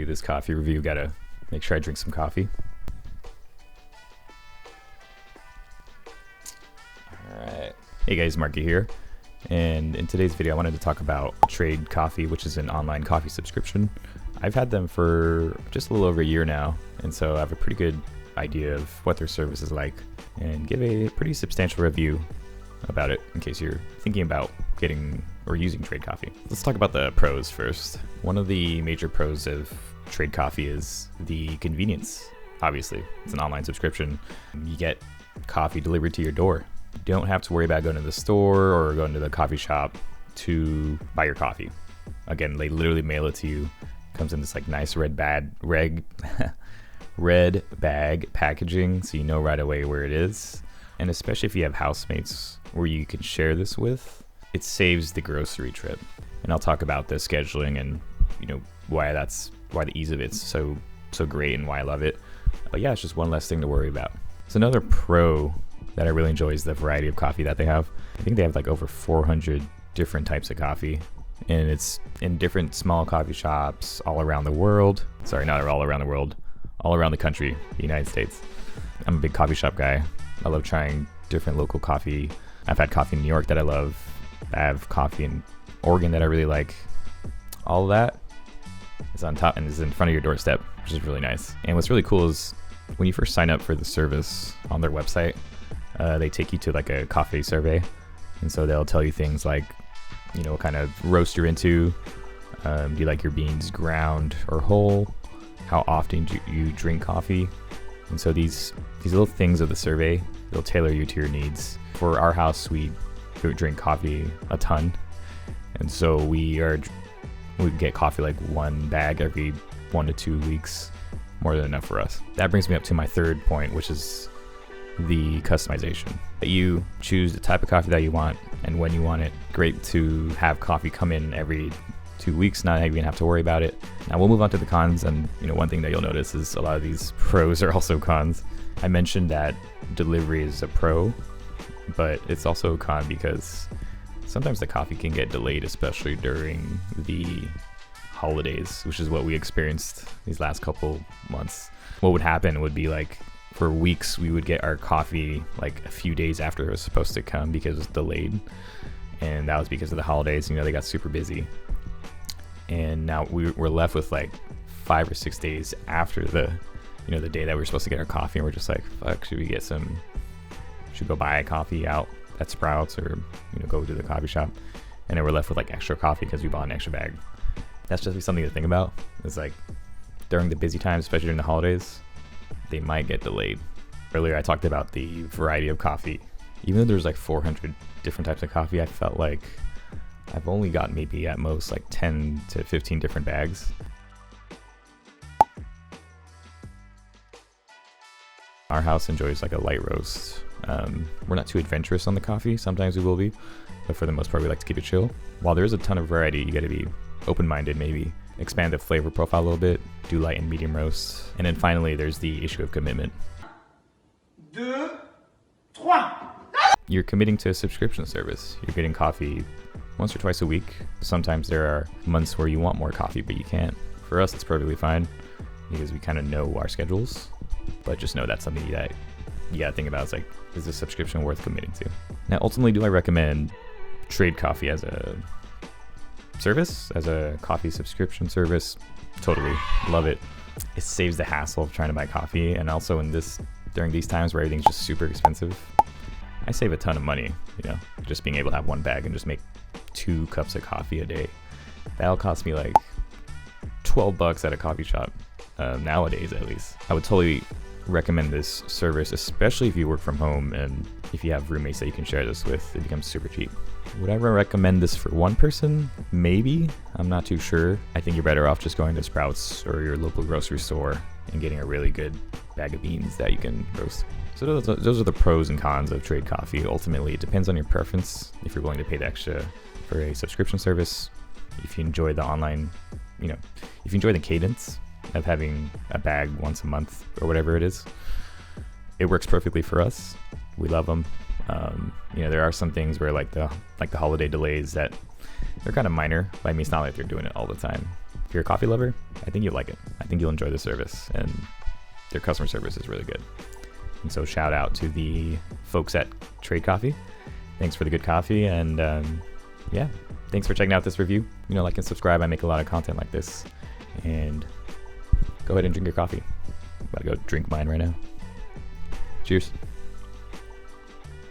do this coffee review, gotta make sure I drink some coffee. Alright. Hey guys, Marky here. And in today's video, I wanted to talk about Trade Coffee, which is an online coffee subscription. I've had them for just a little over a year now, and so I have a pretty good idea of what their service is like, and give a pretty substantial review about it in case you're thinking about getting or using Trade Coffee. Let's talk about the pros first. One of the major pros of Trade Coffee is the convenience. Obviously, it's an online subscription. You get coffee delivered to your door. You don't have to worry about going to the store or going to the coffee shop to buy your coffee. Again, they literally mail it to you. It comes in this like nice red bag packaging, so you know right away where it is. And especially if you have housemates where you can share this with, it saves the grocery trip. And I'll talk about the scheduling and why the ease of it's so great and why I love it. But yeah, it's just one less thing to worry about. So another pro that I really enjoy is the variety of coffee that they have. I think they have like over 400 different types of coffee, and it's in different small coffee shops all around the world. Sorry, not all around the world, all around the country, the United States. I'm a big coffee shop guy. I love trying different local coffee. I've had coffee in New York that I love. I have coffee in Oregon that I really like. All of that is on top and is in front of your doorstep, which is really nice. And what's really cool is when you first sign up for the service on their website, they take you to like a coffee survey. And so they'll tell you things like, what kind of roast you're into. Do you like your beans ground or whole? How often do you drink coffee? And so these little things of the survey, they'll tailor you to your needs. For our house, we drink coffee a ton. And so we get coffee like one bag every 1 to 2 weeks, more than enough for us. That brings me up to my third point, which is the customization. You choose the type of coffee that you want and when you want it. Great to have coffee come in every 2 weeks, not even have to worry about it. Now we'll move on to the cons, and one thing that you'll notice is a lot of these pros are also cons. I mentioned that delivery is a pro, but it's also a con because sometimes the coffee can get delayed, especially during the holidays, which is what we experienced these last couple months. What would happen would be like for weeks we would get our coffee like a few days after it was supposed to come because it was delayed, and that was because of the holidays. They got super busy, and now we're left with like 5 or 6 days after the day that we're supposed to get our coffee, and we're just like, fuck, should go buy a coffee out at Sprouts or go to the coffee shop? And then we're left with like extra coffee because we bought an extra bag. That's just something to think about. It's like during the busy times, especially during the holidays, they might get delayed. Earlier I talked about the variety of coffee. Even though there's like 400 different types of coffee, I felt like I've only got maybe at most like 10 to 15 different bags. Our house enjoys like a light roast. We're not too adventurous on the coffee. Sometimes we will be, but for the most part we like to keep it chill. While there is a ton of variety, you got to be open-minded, maybe expand the flavor profile a little bit, do light and medium roasts. And then finally there's the issue of commitment. 2, 3. You're committing to a subscription service. You're getting coffee once or twice a week. Sometimes there are months where you want more coffee, but you can't. For us, it's perfectly fine because we kind of know our schedules, but just know that's something that you gotta think about. It's like, is this subscription worth committing to? Now, ultimately, do I recommend Trade Coffee as a service, as a coffee subscription service? Totally. Love it. It saves the hassle of trying to buy coffee, and also during these times where everything's just super expensive, I save a ton of money, just being able to have one bag and just make 2 cups of coffee a day. That'll cost me like $12 at a coffee shop, nowadays at least. I would totally recommend this service, especially if you work from home and if you have roommates that you can share this with. It becomes super cheap. Would I ever recommend this for one person? Maybe. I'm not too sure. I think you're better off just going to Sprouts or your local grocery store and getting a really good bag of beans that you can roast. So those are the pros and cons of Trade Coffee. Ultimately, it depends on your preference. If you're willing to pay the extra for a subscription service, if you enjoy the online, if you enjoy the cadence of having a bag once a month or whatever it is, it works perfectly for us. We love them. There are some things where like the holiday delays that they're kind of minor, but I mean, it's not like they're doing it all the time. if you're a coffee lover, I think you'll like it. I think you'll enjoy the service, and their customer service is really good. And so shout out to the folks at Trade Coffee. Thanks for the good coffee, and yeah, thanks for checking out this review. Like and subscribe. I make a lot of content like this, and go ahead and drink your coffee. I'm about to go drink mine right now. Cheers.